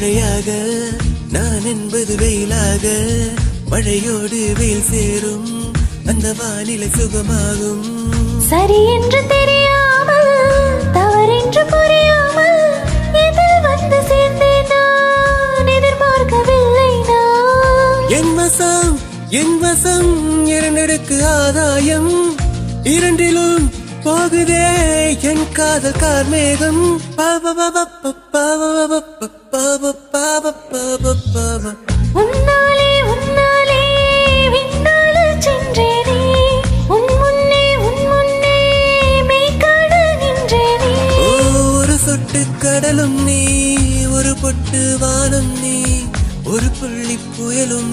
மழையாக நான் என்பது வெயிலாக மழையோடு வெயில் சேரும் அந்த வானிலை சுகமாகும். சரி என்று தெரியாமல் தவறென்று புரியாமல் இதில் வந்து சேர்ந்தேன் நான் எதிர்பார்க்கவில்லை நான். என் வசம் இரண்டடுக்கு ஆதாயம் இரண்டிலும் போகுதே என் காதல் கார்மேகம். உன்னாலே உன்னாலே விண்ணால் சென்றேனே உன் முன்னே மெய்காண நின்றேனே. ஒரு சொட்டு கடலும் நீ ஒரு பொட்டு வானம் நீ ஒரு புள்ளி புயலும்